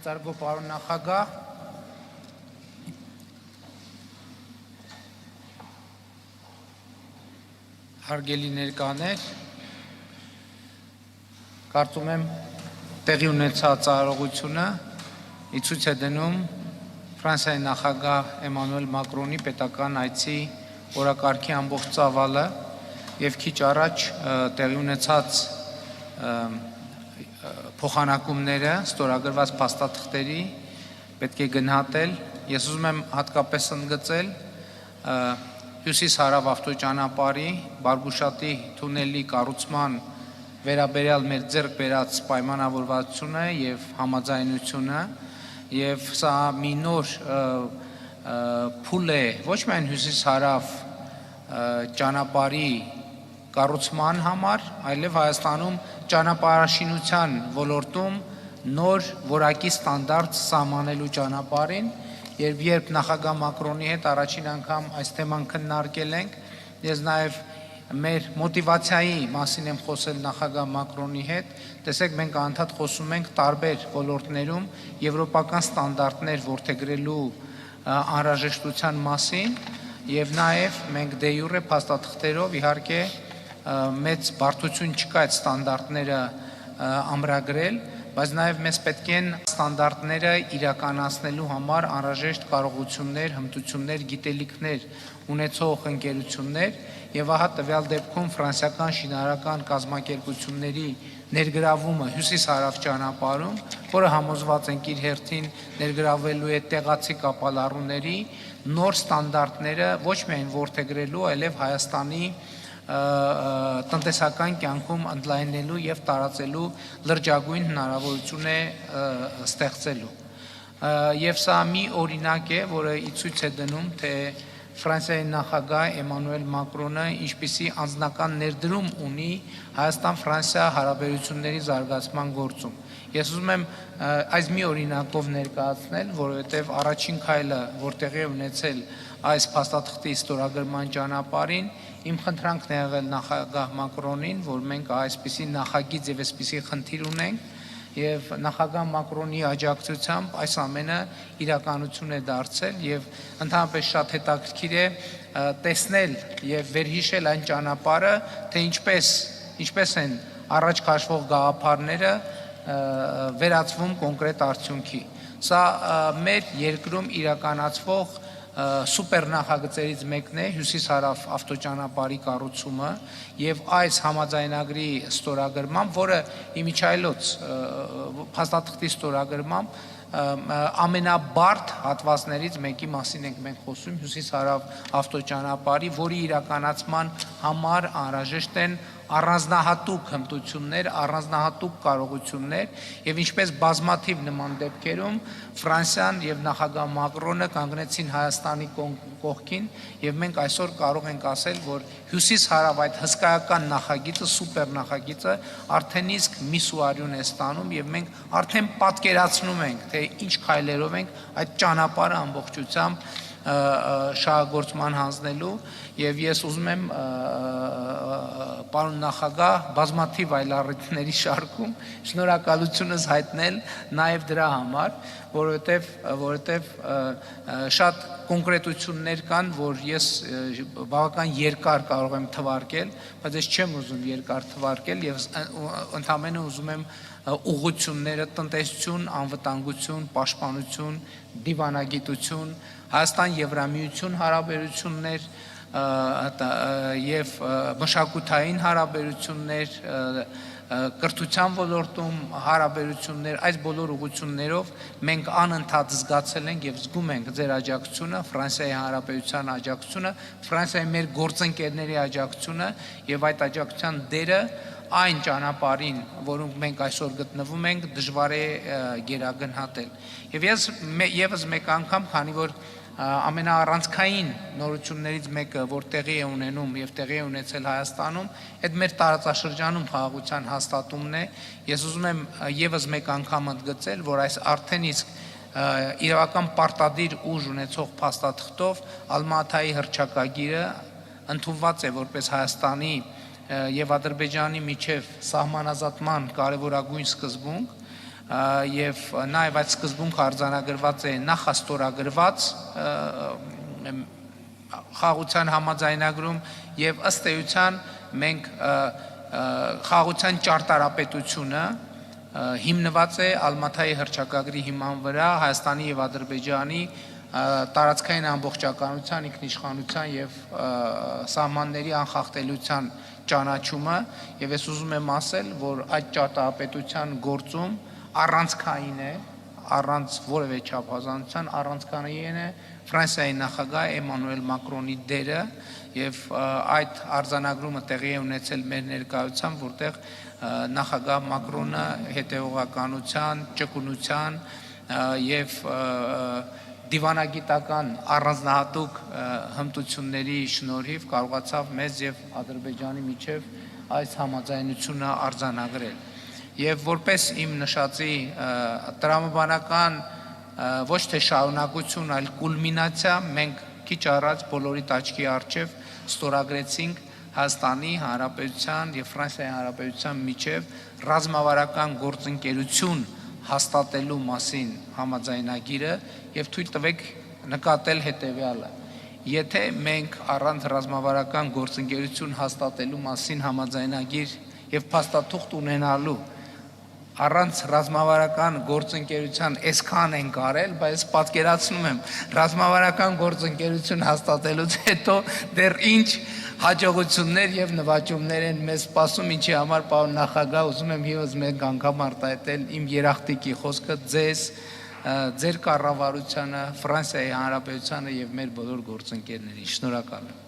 մեծարգո պարոն նախագահ, հարգելի ներկաներ, կարծում եմ տեղի ունեցած արարողությունը ցույց է դնում Ֆրանսիայի նախագահ Էմանուել Մակրոնի պետական այցի օրակարգի ամբողջ ծավալը եւ քիչ առաջ տեղի ունեցած փոխանակումները ստորագրված փաստաթղթերի պետք է գնահատել։ Ես ուզում եմ հատկապես ընդգծել հյուսիս-հարավ ավտոճանապարհի Բարգուշատի թունելի կառուցման վերաբերյալ մեր ձեռք բերած պայմանավորվածությունը եւ համաձայնությունը, եւ սա մի նոր փուլ է ոչ միայն հյուսիս-հարավ ճանապարհի կառուցման համար, այլև Հայաստանում ճանապարհաշինության ոլորտում նոր որակի ստանդարտ սահմանելու ճանապարհին, երբ նախագահ Մակրոնի հետ առաջին անգամ այս թեման քննարկել ենք, ես նաև մեր մոտիվացիայի մասին եմ խոսել նախագահ Մակրոնի հետ, տեսեք մենք անդադ խոսում ենք տարբեր ոլորտներում եվրոպական ստանդարտներ որդեգրելու անհրաժեշտության մասին եւ նաեւ մենք դե յուրե փաստաթղթերով իհարկե մեծ բարդություն չկա այդ ստանդարտները ամրագրել, բայց նաև մեզ պետք են ստանդարտները իրականացնելու համար անհրաժեշտ կարողություններ, հմտություններ, գիտելիքներ ունեցող ընկերություններ եւ ահա տվյալ դեպքում ֆրանսիական շինարարական կազմակերպությունների ներգրավումը հյուսիս-հարավ ճանապարհում, որը համոզված ենք իր հերթին ներգրավելու է տեղացի կապալառուների նոր ստանդարտները ոչ միայն որդեգրելու, այլև Հայաստանի տնտեսական կյանքում ընդլայնելու եւ տարածելու լրջագույն հնարավորություն է ստեղծելու։ Եվ սա մի օրինակ է, որը ցույց է դնում, թե Ֆրանսիայի նախագահ Էմանուել Մակրոնը ինչպիսի անձնական ներդրում ունի Հայաստան-Ֆրանսիա հարաբերությունների զարգացման գործում։ Ես ուզում եմ այս մի օրինակով ներկայացնել, որովհետև առաջին քայլը, որ տեղի ունեցել այս փաստաթղթի ստորագրման ճանապարհին, իմ խնդրանքն է եղել նախագահ Մակրոնին, որ մենք այսպիսի նախագիծ եւ այսպիսի խնդիր ունենք, եւ նախագահ Մակրոնի աջակցությամբ այս ամենը իրականություն է դարձել եւ ընդհանրապես շատ հետաքրքիր է տեսնել եւ վերհիշել այն ճանապարհը, թե ինչպես են առաջ քաշվող գաղափարները վերածվում կոնկրետ արդյունքի։ Սա մեր երկրում իրականացվող սուպեր նախագծերից մեկն է հյուսիս-հարավ ավտոճանապարհի կառուցումը եւ այս համաձայնագրի ստորագրման, որը իմիջայլոց փաստաթղթի ստորագրմամբ ամենաբարդ հատվածներից մեկի մասին ենք մենք խոսում հյուսիս-հարավ ավտոճանապարհի, որի իրականացման համար անհրաժեշտ են առանձնահատուկ հմտություններ, առանձնահատուկ կարողություններ եւ ինչպես բազմաթիվ նման դեպքերում Ֆրանսիան եւ նախագահ Մակրոնը կանգնեցին Հայաստանի կողքին եւ մենք այսօր կարող ենք ասել, որ հյուսիս-հարավ այդ հսկայական նախագիծը, սուպեր նախագիծը արդեն իսկ միսուարյուն է ստանում եւ մենք արդեն պատկերացնում ենք, թե ինչ քայլերով ենք այդ ճանապարհը ամբողջությամբ շահագործման հանձնելու եւ ես ուզում եմ պարոն նախագահ բազմաթիվ այլ առիթների շարքում շնորհակալությունս հայտնել նաեւ դրա համար, որովհետեւ շատ կոնկրետություններ կան, որ ես բավական երկար կարող եմ թվարկել, բայց ես չեմ ուզում երկար թվարկել եւ ընդհանրապես ուզում եմ ուղղությունները տնտեսություն, անվտանգություն, պաշտպանություն, դիվանագիտություն, Հայաստան-Եվրամիություն հարաբերություններ եւ մշակութային հարաբերություններ, կրթության ոլորտում հարաբերություններ, այս բոլոր ուղղություններով մենք անընդհատ զգացել ենք եւ զգում ենք ձեր աջակցությունը, Ֆրանսիայի Հանրապետության աջակցությունը, Ֆրանսիայի մեր գործընկերների աջակցությունը եւ այդ աջակցության դերը այն ճանապարհին, որում մենք այսօր գտնվում ենք, դժվար է գերագնահատել։ Եվ ես եւս մեկ անգամ, քանի որ ամենաառանցքային նորություններից մեկը, որ տեղի է ունենում եւ տեղի է ունեցել Հայաստանում, այդ մեր տարածաշրջանում խաղաղության հաստատումն է, ես ուզում եմ եւս մեկ անգամ ընդգծել, որ այս արդեն իսկ իրավական պարտադիր ուժ ունեցող փաստաթղթով Ալմատայի հռչակագիրը ընդունված է որպես Հայաստանի եւ Ադրբեջանի միջև սահմանազատման կարևորագույն սկզբունք, եւ նաեւ այդ սկզբունքը արձանագրված է նախաստորագրված խաղաղության համաձայնագրում եւ ըստ էության մենք խաղաղության ճարտարապետությունը հիմնված է Ալմաթայի հռչակագրի հիման վրա Հայաստանի եւ Ադրբեջանի տարածքային ամբողջականության, ինքնիշխանության եւ սահմանների անխախտելիության ճանաչումը եւ ես ուզում եմ ասել, որ այդ ճարտարապետության գործում առանցքային է, առանց որևէ չափազանցության առանցքային է Ֆրանսիայի նախագահ Էմանուել Մակրոնի դերը եւ այդ արձանագրումը տեղի է ունեցել մեր ներկայությամբ, որտեղ նախագահ Մակրոնը հետևողականության, ճկունության եւ դիվանագիտական առանձնահատուկ հմտությունների շնորհիվ կարողացավ մեզ եւ Ադրբեջանի միջև այս համաձայնությունը արձանագրել։ Եվ որպես իմ նշածի տրամաբանական ոչ թե շարունակություն, այլ կուլմինացիա մենք քիչ առաջ բոլորի աչքի առջև ստորագրեցինք Հայաստանի Հանրապետության եւ Ֆրանսիայի Հանրապետության միջև ռազմավարական գործընկերություն հաստատելու մասին համաձայնագիրը եւ թույլ տվեք նկատել հետեւյալը. Եթե մենք առանց ռազմավարական գործընկերություն հաստատելու մասին համաձայնագիր եւ փաստաթուղթ ունենալու առանց ռազմավարական գործընկերության այսքան են կարել, բայց պատկերացնում եմ ռազմավարական գործընկերություն հաստատելուց հետո դեռ ինչ հաջողություններ եւ նվաճումներ են մեզ սպասում, ինչի համար պարոն նախագահ ուզում եմ եւս մեկ անգամ արտահայտել իմ երախտիկի խոսքը ձեզ, ձեր կառավարությանը, Ֆրանսիայի Հանրապետությանը եւ մեր բոլոր գործընկերներին։ Շնորհակալ եմ։